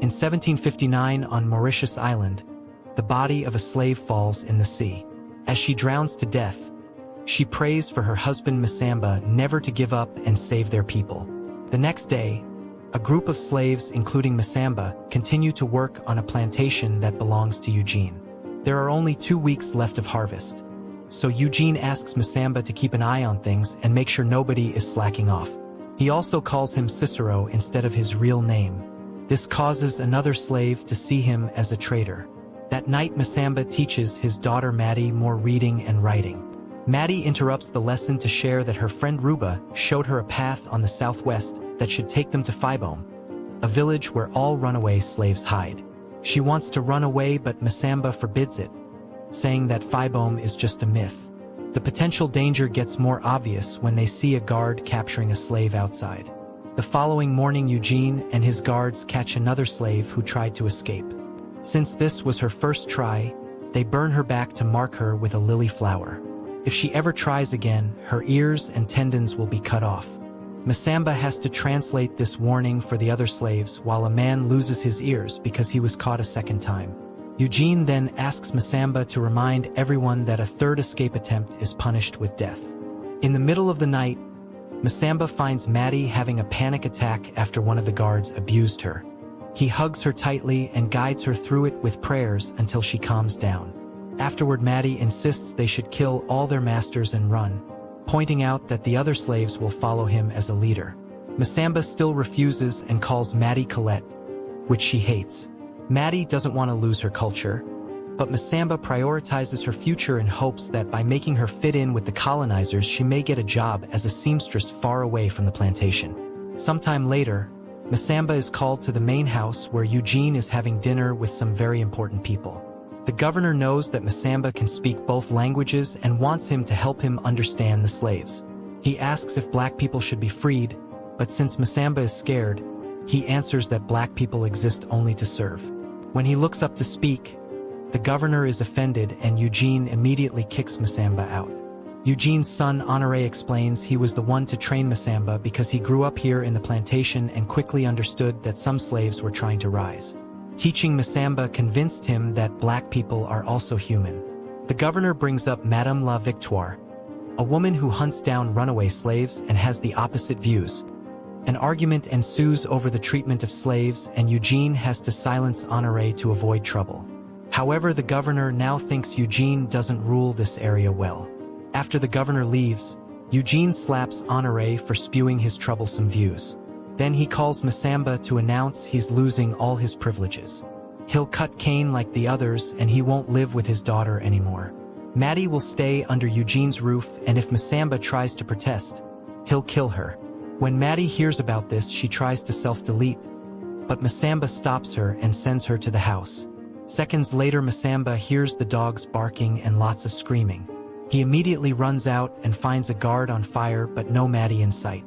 In 1759, on Mauritius Island, the body of a slave falls in the sea. As she drowns to death, she prays for her husband Masamba never to give up and save their people. The next day, a group of slaves, including Masamba, continue to work on a plantation that belongs to Eugene. There are only 2 weeks left of harvest, so Eugene asks Masamba to keep an eye on things and make sure nobody is slacking off. He also calls him Cicero instead of his real name. This causes another slave to see him as a traitor. That night, Masamba teaches his daughter Maddie more reading and writing. Maddie interrupts the lesson to share that her friend Ruba showed her a path on the southwest that should take them to Phibome, a village where all runaway slaves hide. She wants to run away, but Masamba forbids it, saying that Phibome is just a myth. The potential danger gets more obvious when they see a guard capturing a slave outside. The following morning, Eugene and his guards catch another slave who tried to escape. Since this was her first try, they burn her back to mark her with a lily flower. If she ever tries again, her ears and tendons will be cut off. Masamba has to translate this warning for the other slaves while a man loses his ears because he was caught a second time. Eugene then asks Masamba to remind everyone that a third escape attempt is punished with death. In the middle of the night, Masamba finds Maddie having a panic attack after one of the guards abused her. He hugs her tightly and guides her through it with prayers until she calms down. Afterward, Maddie insists they should kill all their masters and run, pointing out that the other slaves will follow him as a leader. Masamba still refuses and calls Maddie Colette, which she hates. Maddie doesn't want to lose her culture, but Masamba prioritizes her future in hopes that by making her fit in with the colonizers, she may get a job as a seamstress far away from the plantation. Sometime later, Masamba is called to the main house where Eugene is having dinner with some very important people. The governor knows that Masamba can speak both languages and wants him to help him understand the slaves. He asks if black people should be freed, but since Masamba is scared, he answers that black people exist only to serve. When he looks up to speak, the governor is offended and Eugene immediately kicks Masamba out. Eugene's son Honoré explains he was the one to train Masamba because he grew up here in the plantation and quickly understood that some slaves were trying to rise. Teaching Masamba convinced him that black people are also human. The governor brings up Madame La Victoire, a woman who hunts down runaway slaves and has the opposite views. An argument ensues over the treatment of slaves, and Eugene has to silence Honoré to avoid trouble. However, the governor now thinks Eugene doesn't rule this area well. After the governor leaves, Eugene slaps Honoré for spewing his troublesome views. Then he calls Masamba to announce he's losing all his privileges. He'll cut Cain like the others and he won't live with his daughter anymore. Maddie will stay under Eugene's roof, and if Masamba tries to protest, he'll kill her. When Maddie hears about this, she tries to self-delete, but Masamba stops her and sends her to the house. Seconds later, Masamba hears the dogs barking and lots of screaming. He immediately runs out and finds a guard on fire, but no Maddie in sight.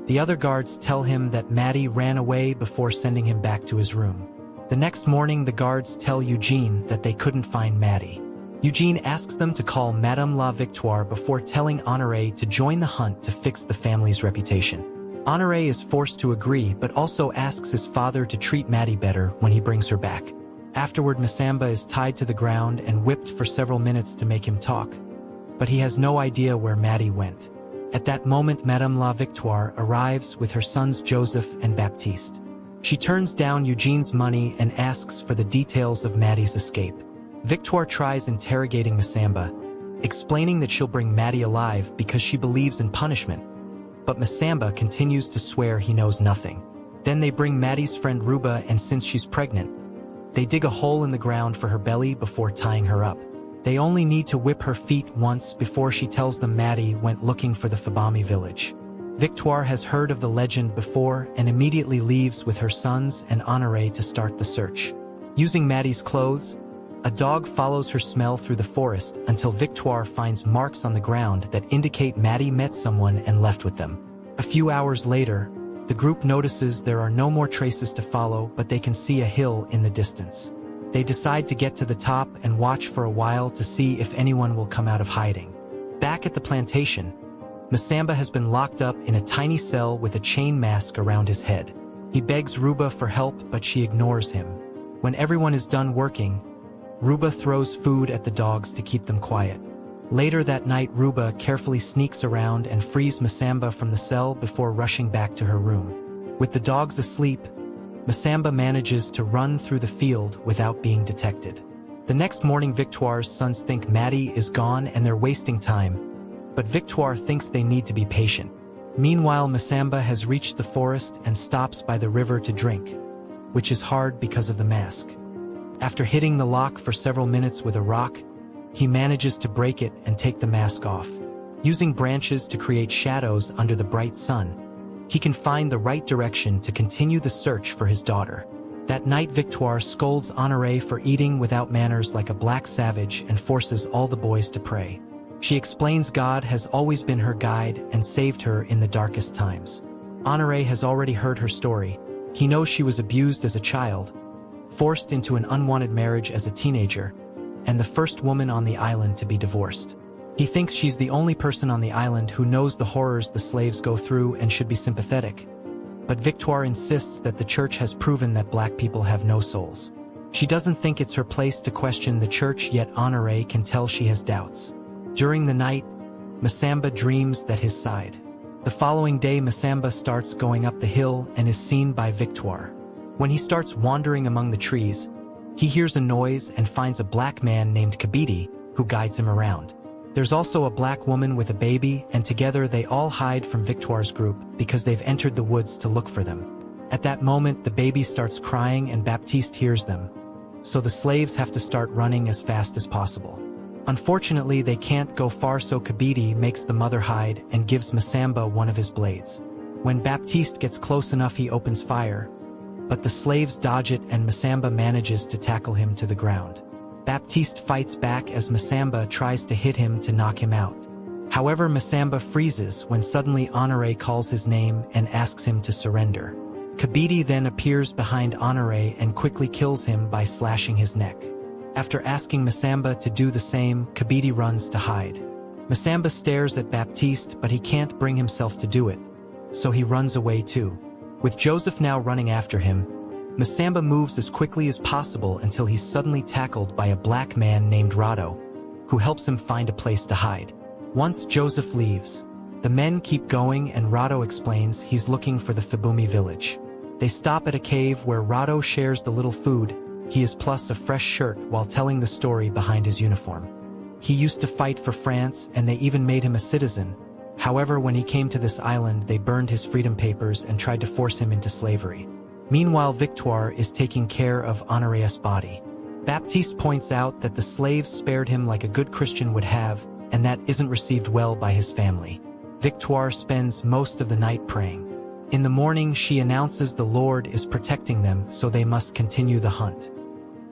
The other guards tell him that Maddie ran away before sending him back to his room. The next morning, the guards tell Eugene that they couldn't find Maddie. Eugene asks them to call Madame La Victoire before telling Honoré to join the hunt to fix the family's reputation. Honoré is forced to agree, but also asks his father to treat Maddie better when he brings her back. Afterward, Masamba is tied to the ground and whipped for several minutes to make him talk, but he has no idea where Maddie went. At that moment, Madame La Victoire arrives with her sons Joseph and Baptiste. She turns down Eugene's money and asks for the details of Maddie's escape. Victoire tries interrogating Masamba, explaining that she'll bring Maddie alive because she believes in punishment, but Masamba continues to swear he knows nothing. Then they bring Maddie's friend Ruba, and since she's pregnant, they dig a hole in the ground for her belly before tying her up. They only need to whip her feet once before she tells them Maddie went looking for the Phibome village. Victoire has heard of the legend before and immediately leaves with her sons and Honoré to start the search. Using Maddie's clothes, a dog follows her smell through the forest until Victoire finds marks on the ground that indicate Maddie met someone and left with them. A few hours later, the group notices there are no more traces to follow, but they can see a hill in the distance. They decide to get to the top and watch for a while to see if anyone will come out of hiding. Back at the plantation, Masamba has been locked up in a tiny cell with a chain mask around his head. He begs Ruba for help, but she ignores him. When everyone is done working, Ruba throws food at the dogs to keep them quiet. Later that night, Ruba carefully sneaks around and frees Masamba from the cell before rushing back to her room. With the dogs asleep, Masamba manages to run through the field without being detected. The next morning, Victoire's sons think Maddie is gone and they're wasting time, but Victoire thinks they need to be patient. Meanwhile, Masamba has reached the forest and stops by the river to drink, which is hard because of the mask. After hitting the lock for several minutes with a rock, he manages to break it and take the mask off. Using branches to create shadows under the bright sun, he can find the right direction to continue the search for his daughter. That night, Victoire scolds Honoré for eating without manners like a black savage and forces all the boys to pray. She explains God has always been her guide and saved her in the darkest times. Honoré has already heard her story. He knows she was abused as a child, forced into an unwanted marriage as a teenager, and the first woman on the island to be divorced. He thinks she's the only person on the island who knows the horrors the slaves go through and should be sympathetic. But Victoire insists that the church has proven that black people have no souls. She doesn't think it's her place to question the church, yet Honoré can tell she has doubts. During the night, Masamba dreams that his side. The following day, Masamba starts going up the hill and is seen by Victoire. When he starts wandering among the trees, he hears a noise and finds a black man named Kabidi, who guides him around. There's also a black woman with a baby, and together they all hide from Victoire's group because they've entered the woods to look for them. At that moment, the baby starts crying and Baptiste hears them, so the slaves have to start running as fast as possible. Unfortunately, they can't go far, so Kabidi makes the mother hide and gives Masamba one of his blades. When Baptiste gets close enough, he opens fire, but the slaves dodge it and Masamba manages to tackle him to the ground. Baptiste fights back as Masamba tries to hit him to knock him out. However, Masamba freezes when suddenly Honoré calls his name and asks him to surrender. Kabidi then appears behind Honoré and quickly kills him by slashing his neck. After asking Masamba to do the same, Kabidi runs to hide. Masamba stares at Baptiste, but he can't bring himself to do it, so he runs away too. With Joseph now running after him, Masamba moves as quickly as possible until he's suddenly tackled by a black man named Rado, who helps him find a place to hide. Once Joseph leaves, the men keep going and Rado explains he's looking for the Fibumi village. They stop at a cave where Rado shares the little food he is plus a fresh shirt while telling the story behind his uniform. He used to fight for France and they even made him a citizen. However, when he came to this island, they burned his freedom papers and tried to force him into slavery. Meanwhile, Victoire is taking care of Honoré's body. Baptiste points out that the slaves spared him like a good Christian would have, and that isn't received well by his family. Victoire spends most of the night praying. In the morning, she announces the Lord is protecting them, so they must continue the hunt.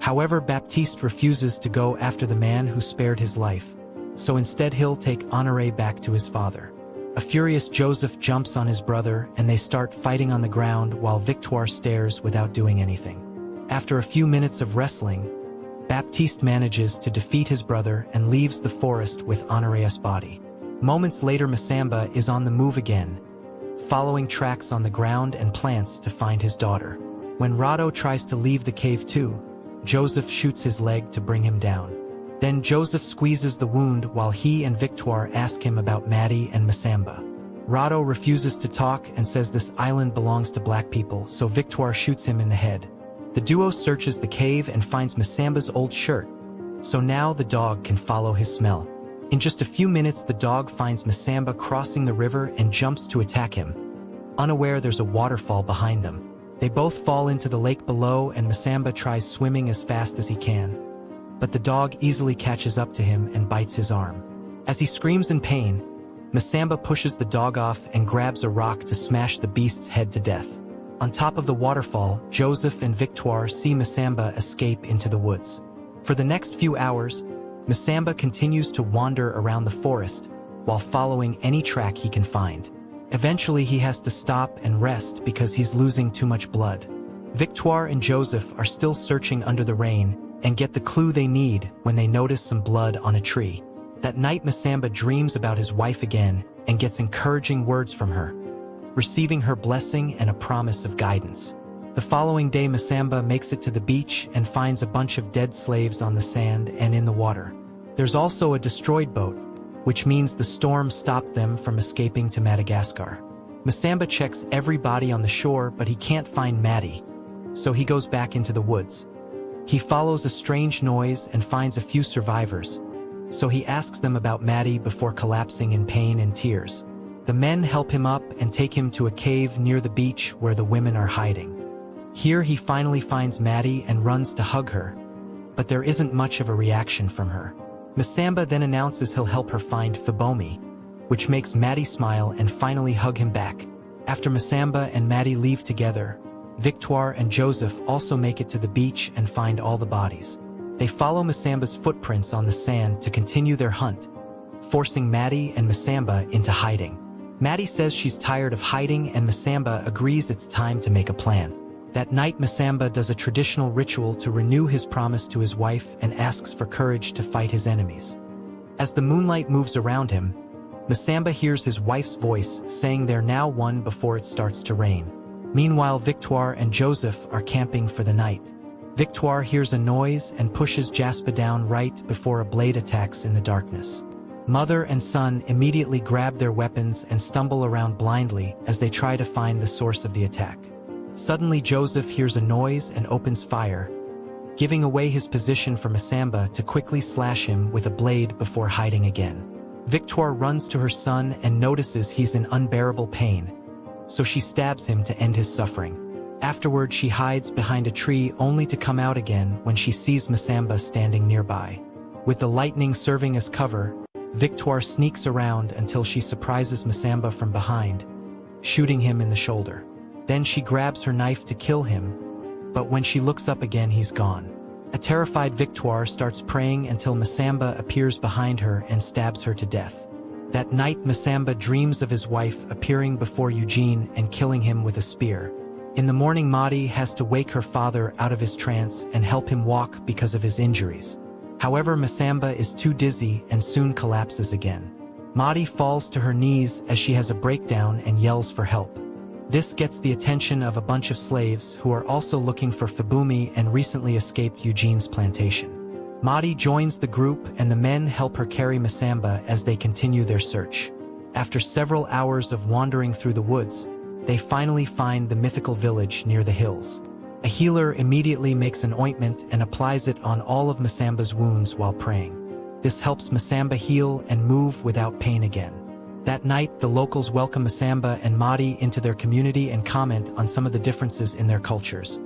However, Baptiste refuses to go after the man who spared his life, so instead he'll take Honoré back to his father. A furious Joseph jumps on his brother and they start fighting on the ground while Victoire stares without doing anything. After a few minutes of wrestling, Baptiste manages to defeat his brother and leaves the forest with Honoré's body. Moments later, Masamba is on the move again, following tracks on the ground and plants to find his daughter. When Rado tries to leave the cave too, Joseph shoots his leg to bring him down. Then Joseph squeezes the wound while he and Victoire ask him about Maddie and Masamba. Rado refuses to talk and says this island belongs to black people, so Victoire shoots him in the head. The duo searches the cave and finds Masamba's old shirt, so now the dog can follow his smell. In just a few minutes, the dog finds Masamba crossing the river and jumps to attack him, unaware there's a waterfall behind them. They both fall into the lake below and Masamba tries swimming as fast as he can, but the dog easily catches up to him and bites his arm. As he screams in pain, Masamba pushes the dog off and grabs a rock to smash the beast's head to death. On top of the waterfall, Joseph and Victoire see Masamba escape into the woods. For the next few hours, Masamba continues to wander around the forest while following any track he can find. Eventually, he has to stop and rest because he's losing too much blood. Victoire and Joseph are still searching under the rain and get the clue they need when they notice some blood on a tree. That night, Masamba dreams about his wife again and gets encouraging words from her, receiving her blessing and a promise of guidance. The following day, Masamba makes it to the beach and finds a bunch of dead slaves on the sand and in the water. There's also a destroyed boat, which means the storm stopped them from escaping to Madagascar. Masamba checks every body on the shore, but he can't find Maddie, so he goes back into the woods. He follows a strange noise and finds a few survivors, so he asks them about Maddie before collapsing in pain and tears. The men help him up and take him to a cave near the beach where the women are hiding. Here he finally finds Maddie and runs to hug her, but there isn't much of a reaction from her. Masamba then announces he'll help her find Fibomi, which makes Maddie smile and finally hug him back. After Masamba and Maddie leave together, Victoire and Joseph also make it to the beach and find all the bodies. They follow Masamba's footprints on the sand to continue their hunt, forcing Maddie and Masamba into hiding. Maddie says she's tired of hiding and Masamba agrees it's time to make a plan. That night, Masamba does a traditional ritual to renew his promise to his wife and asks for courage to fight his enemies. As the moonlight moves around him, Masamba hears his wife's voice saying they're now one before it starts to rain. Meanwhile, Victoire and Joseph are camping for the night. Victoire hears a noise and pushes Jasper down right before a blade attacks in the darkness. Mother and son immediately grab their weapons and stumble around blindly as they try to find the source of the attack. Suddenly, Joseph hears a noise and opens fire, giving away his position for Masamba to quickly slash him with a blade before hiding again. Victoire runs to her son and notices he's in unbearable pain, so she stabs him to end his suffering. Afterward, she hides behind a tree only to come out again when she sees Masamba standing nearby. With the lightning serving as cover, Victoire sneaks around until she surprises Masamba from behind, shooting him in the shoulder. Then she grabs her knife to kill him, but when she looks up again, he's gone. A terrified Victoire starts praying until Masamba appears behind her and stabs her to death. That night, Masamba dreams of his wife appearing before Eugene and killing him with a spear. In the morning, Maddie has to wake her father out of his trance and help him walk because of his injuries. However, Masamba is too dizzy and soon collapses again. Maddie falls to her knees as she has a breakdown and yells for help. This gets the attention of a bunch of slaves who are also looking for Fibomi and recently escaped Eugene's plantation. Maddie joins the group and the men help her carry Masamba as they continue their search. After several hours of wandering through the woods, they finally find the mythical village near the hills. A healer immediately makes an ointment and applies it on all of Masamba's wounds while praying. This helps Masamba heal and move without pain again. That night, the locals welcome Masamba and Maddie into their community and comment on some of the differences in their cultures,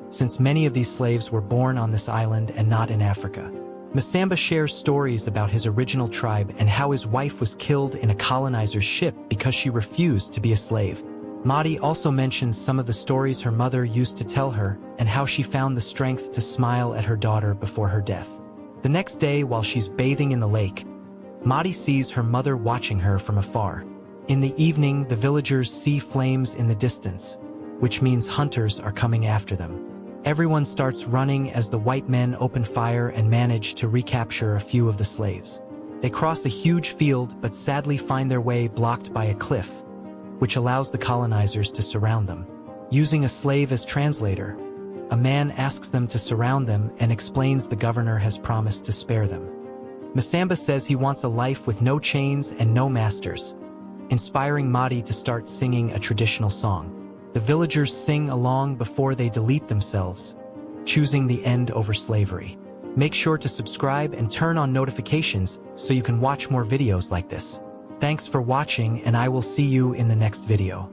since many of these slaves were born on this island and not in Africa. Masamba shares stories about his original tribe and how his wife was killed in a colonizer's ship because she refused to be a slave. Maddie also mentions some of the stories her mother used to tell her and how she found the strength to smile at her daughter before her death. The next day, while she's bathing in the lake, Maddie sees her mother watching her from afar. In the evening, the villagers see flames in the distance, which means hunters are coming after them. Everyone starts running as the white men open fire and manage to recapture a few of the slaves. They cross a huge field but sadly find their way blocked by a cliff, which allows the colonizers to surround them. Using a slave as translator, a man asks them to surround them and explains the governor has promised to spare them. Masamba says he wants a life with no chains and no masters, inspiring Maddie to start singing a traditional song. The villagers sing along before they delete themselves, choosing the end over slavery. Make sure to subscribe and turn on notifications so you can watch more videos like this. Thanks for watching, and I will see you in the next video.